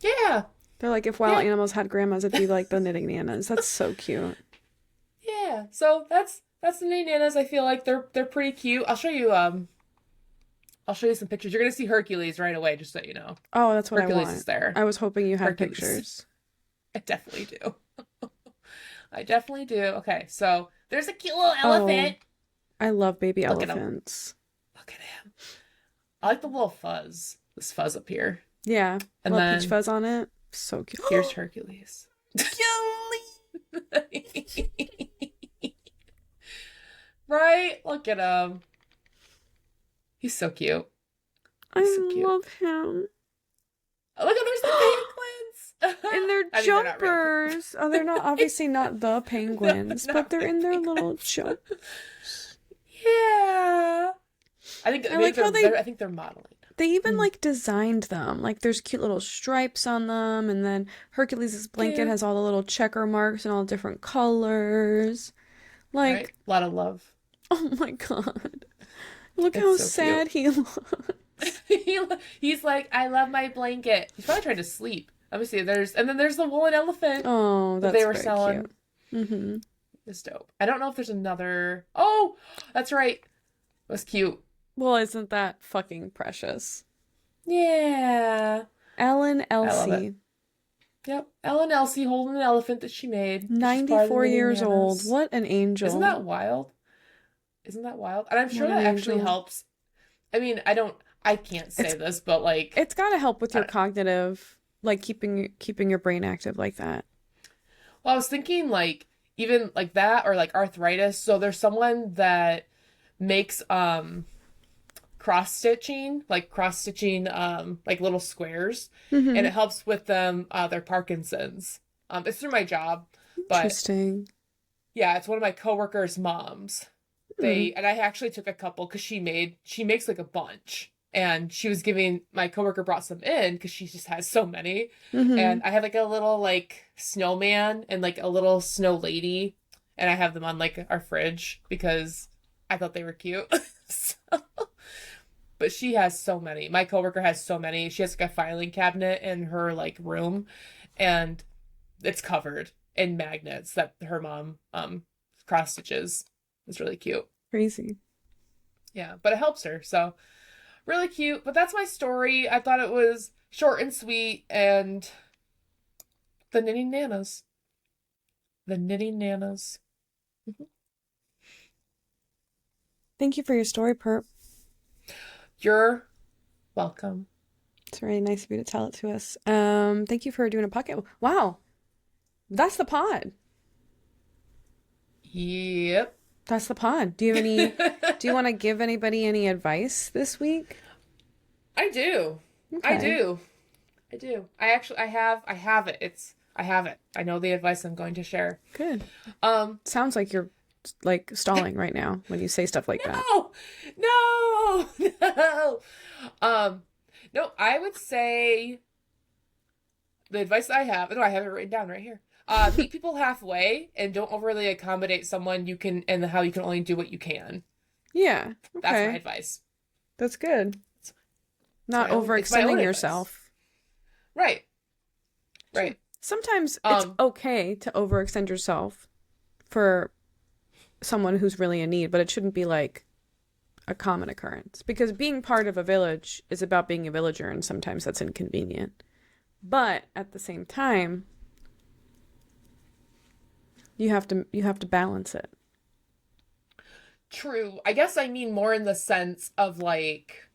Yeah. They're like, if wild animals had grandmas, it'd be like the Knitting Nanas. That's so cute. Yeah. So that's the Knitting Nanas. I feel like they're pretty cute. I'll show you some pictures. You're gonna see Hercules right away, just so you know. Oh, that's what Hercules I want. is there. I was hoping you had Hercules. pictures. I definitely do. I definitely do. Okay, so there's a cute little elephant. I love baby Look at elephants. Look at him. I like the little fuzz. This fuzz up here. Yeah. And little then peach fuzz on it. So cute. here's Hercules. Hercules! Right? Look at him. He's so cute. He's so I cute. love him. Oh, look, there's the penguins. In their I mean, they're not real jumpers. Oh, they're not obviously not the penguins, not but they're real in their penguins. little jumpers. Yeah. I like how I think they're modeling. they even Mm. like designed them. Like there's cute little stripes on them, and then Hercules' blanket Cute. has all the little checker marks and all different colors. Like, Right? A lot of love. oh my God. Look It's how so sad he looks. He's like, I love my blanket. He's probably trying to sleep. Let me see. And then there's the woolen elephant Oh, that that's they were very selling. cute. Mm-hmm. It's dope. I don't know if there's another. Oh, that's right. It was cute. Well, isn't that fucking precious? Yeah. Ellen love Elsie, Yep. Ellen Elsie holding an elephant that she made. She's part of the 94 Mini years old. Nanas. What an angel. Isn't that wild? Isn't that wild? And I'm sure What an that actually angel. helps. I mean, I can't say this, but like, It's got to help with your I- cognitive, like keeping your brain active like that. well, I was thinking like even like that or like arthritis. So there's someone that makes cross stitching like little squares, and Mm-hmm. it helps with them their Parkinson's. It's through my job, but Interesting. yeah, it's one of my coworkers' moms. And I actually took a couple because she makes like a bunch, and she was giving my coworker brought some in because she just has so many, Mm-hmm. and I have like a little like snowman and like a little snow lady, and I have them on like our fridge because I thought they were cute. So, but she has so many. My coworker has so many. She has like a filing cabinet in her like room, and it's covered in magnets that her mom cross stitches. It's really cute. Crazy. Yeah, but it helps her. So really cute. But that's my story. I thought it was short and sweet, and the knitting nanas. The knitting nanas. Thank you for your story, Perp. You're welcome. It's really nice of you to tell it to us. Thank you for doing a podcast. Wow, that's the pod. Yep. That's the pod. Do you have any? Do you want to give anybody any advice this week? I do. I Okay. do. I do. I have it. I have it. I know the advice I'm going to share. Good. Um Sounds like you're like stalling right now when you say stuff like that. no, no. No, I would say the advice I have, no, I have it written down right here. Meet people halfway and don't overly accommodate someone you can and how you can only do what you can. Yeah. That's my Okay. advice. That's good. Not my own- it's my own overextending advice. yourself. Right. Right. Sometimes it's okay to overextend yourself for someone who's really in need, but it shouldn't be like a common occurrence because being part of a village is about being a villager, and sometimes that's inconvenient. But at the same time, you have to balance it. True. I guess I mean more in the sense of like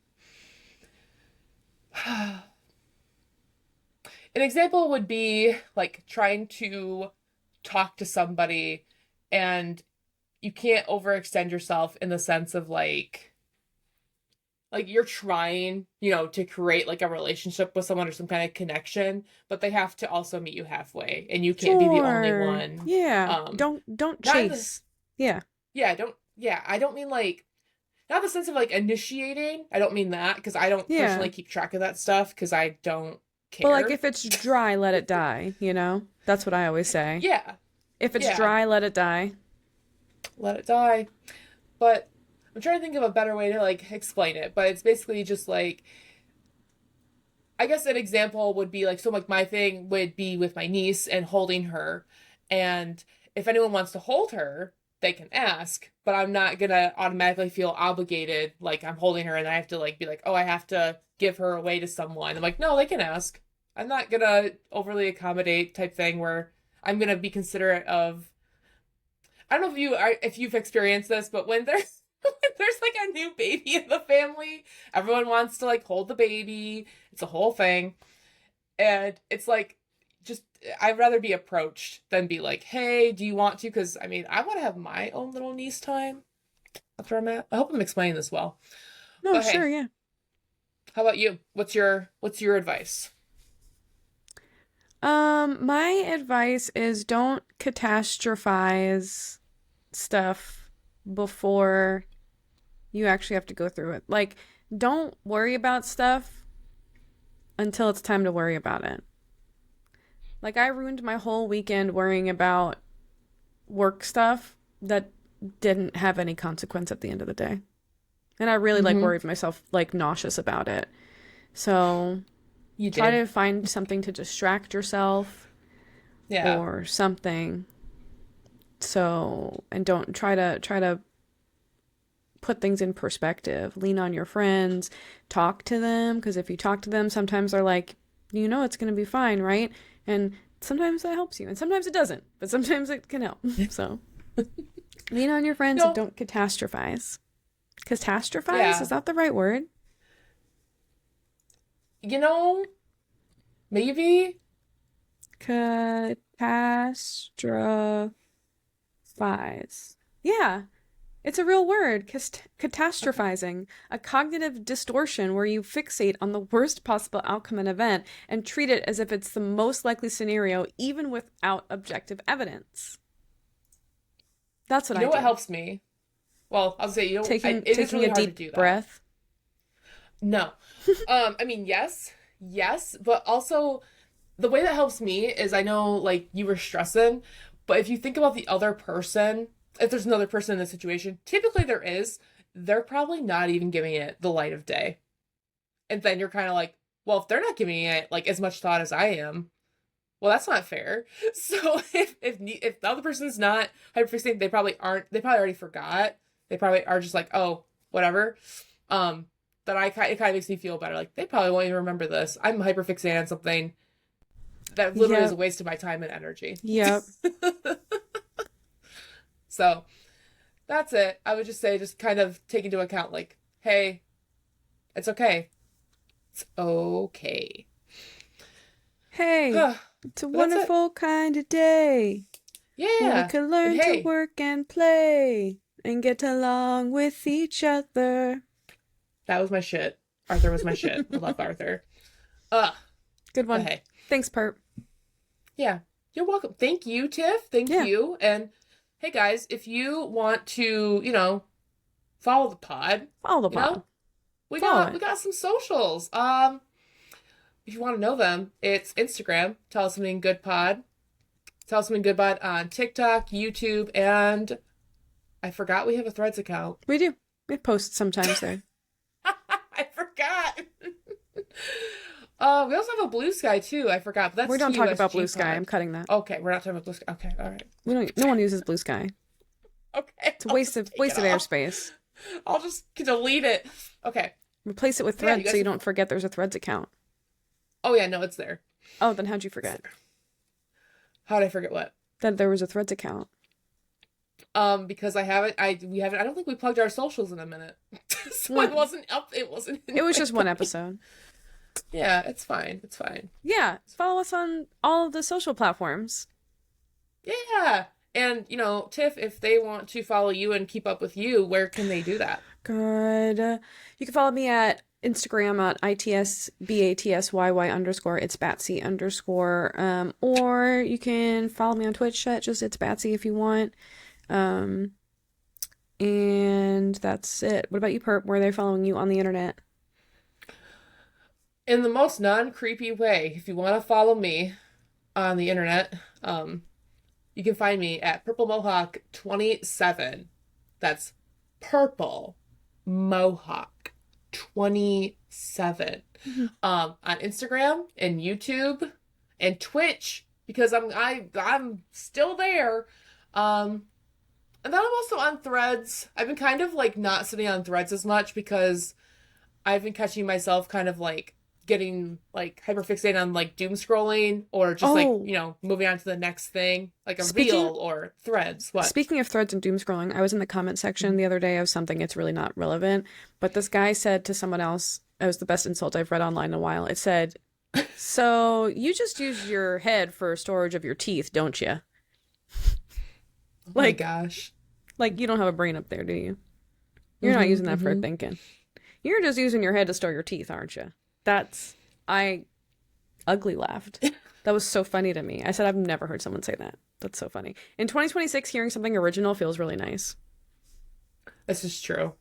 an example would be like trying to talk to somebody and you can't overextend yourself in the sense of like you're trying, to create like a relationship with someone or some kind of connection, but they have to also meet you halfway and you can't be the only Sure. one. Yeah. Um, Don't not in the- chase. Yeah. I don't mean like not the sense of like initiating. I don't mean that because I don't Yeah. personally keep track of that stuff because I don't care. But like if it's dry, let it die, you know? That's what I always say. yeah, If it's yeah. dry, let it die. let it die. But I'm trying to think of a better way to like explain it, but it's basically just like I guess an example would be like so like my thing would be with my niece and holding her, and if anyone wants to hold her, they can ask, but I'm not gonna automatically feel obligated like I'm holding her and I have to like be like, oh, I have to give her away to someone. I'm like, no, they can ask. I'm not gonna overly accommodate type thing where I'm gonna be considerate of. I don't know if you've experienced this, but when there's when there's like a new baby in the family, everyone wants to like hold the baby. It's a whole thing. And it's like just I'd rather be approached than be like, hey, do you want to? Because I mean, I want to have my own little niece time. That's where I'm at. I hope I'm explaining this well. No, But hey, sure, yeah. how about you? What's your advice? My advice is don't catastrophize stuff before you actually have to go through it. Like, don't worry about stuff until it's time to worry about it. Like, I ruined my whole weekend worrying about work stuff that didn't have any consequence at the end of the day. And I really like Mm-hmm. worried myself like nauseous about it. So You try did. to find something to distract yourself Yeah. or something. So, and don't try to put things in perspective. Lean on your friends, talk to them, because if you talk to them, sometimes they're like, you know, it's going to be fine, right? And sometimes that helps you, and sometimes it doesn't, but sometimes it can help. So, lean on your friends and No. don't catastrophize. Catastrophize? Yeah. Is that the right word? You know, maybe. Catastrophize. Yeah, it's a real word. Catastrophizing, a cognitive distortion where you fixate on the worst possible outcome in an event and treat it as if it's the most likely scenario, even without objective evidence. That's what You I know what do. helps me? Well, I'll say, Taking it is taking really a hard to deep do that. breath. No. I mean, yes, but also the way that helps me is I know like you were stressing, but if you think about the other person, if there's another person in the situation, typically there is, they're probably not even giving it the light of day. And then you're kind of like, well, if they're not giving it like as much thought as I am, well, that's not fair. So if the other person's not hyperfixating, they probably already forgot. They probably are just like, oh, whatever. Um, that it kind of makes me feel better. Like they probably won't even remember this. I'm hyperfixated on something that literally is a Yep. waste of my time and energy. Yep. So that's it. I would just say, just kind of take into account, like, hey, it's okay. It's okay. Hey, But it's a that's it. wonderful kind of day when we Yeah. can And learn to hey, work and play and get along with each other. that was my shit. Arthur was my shit. I love Arthur. Uh, Good but one. hey, Thanks, Perp. yeah, you're welcome. Thank you, Tiff. Thank Yeah, you. And hey, guys, if you want to, follow the pod, follow the you pod. know, we Follow got we it. got some socials. If you want to know them, it's Instagram. Tell us something good pod. Tell us something good pod on TikTok, YouTube, and I forgot we have a Threads account. We do. We post sometimes there. I forgot. We also have a Blue Sky too. I forgot, but We that's don't talk about Blue TUSG Sky. I'm pod. cutting that. Okay, we're not talking about Blue Sky. Okay, all right. We don't. No one uses Blue Sky. Okay, It's a I'll waste just of take it waste of off. airspace. I'll just delete it. Okay. Replace it with Yeah, you Threads so guys. you don't forget there's a Threads account. Oh yeah, no, it's there. Oh, then how'd you It's forget there. How did I forget what? that there was a Threads account? Because I haven't. We haven't. I don't think we plugged our socials in a minute, so it Well, wasn't up. It wasn't in it was my just one brain. episode. Yeah, it's fine. It's fine. Yeah, follow us on all of the social platforms. Yeah, and Tiff, if they want to follow you and keep up with you, where can they do that? Good. You can follow me at Instagram at ITSBATSYY underscore it's Batsy underscore. Or you can follow me on Twitch at just it's Batsy if you want. Um, and that's it. What about you, Perp? Where are they following you on the internet? In the most non-creepy way, if you want to follow me on the internet, you can find me at Purple Mohawk 27. That's Purple Mohawk 27. Mhm. On Instagram and YouTube and Twitch because I'm still there. Um, and then I'm also on Threads. I've been kind of like not sitting on Threads as much because I've been catching myself kind of like getting like hyperfixated on like doom scrolling or just like, Oh, moving on to the next thing, like a speaking reel or Threads. What? speaking of Threads and doom scrolling, I was in the comment section the other day of something it's really not relevant, but this guy said to someone else, it was the best insult I've read online in a while. It said, So you just use your head for storage of your teeth, don't you? Oh my Like, gosh. like you don't have a brain up there, do you? You're not using that for thinking. You're just using your head to store your teeth, aren't you? I ugly laughed. That was so funny to me. I said I've never heard someone say that. That's so funny. In 2026, hearing something original feels really nice. This is true.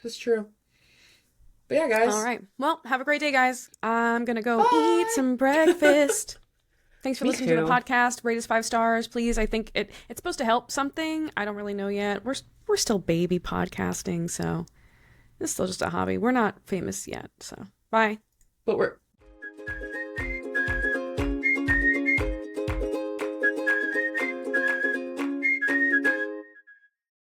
This is true. But yeah, guys. All right. Well, have a great day, guys. I'm gonna go Bye. eat some breakfast. Thanks for Me listening to the too. podcast. Rate us 5 stars, please. I think it's supposed to help something. I don't really know yet. We're still baby podcasting, so it's still just a hobby. We're not famous yet. So bye. But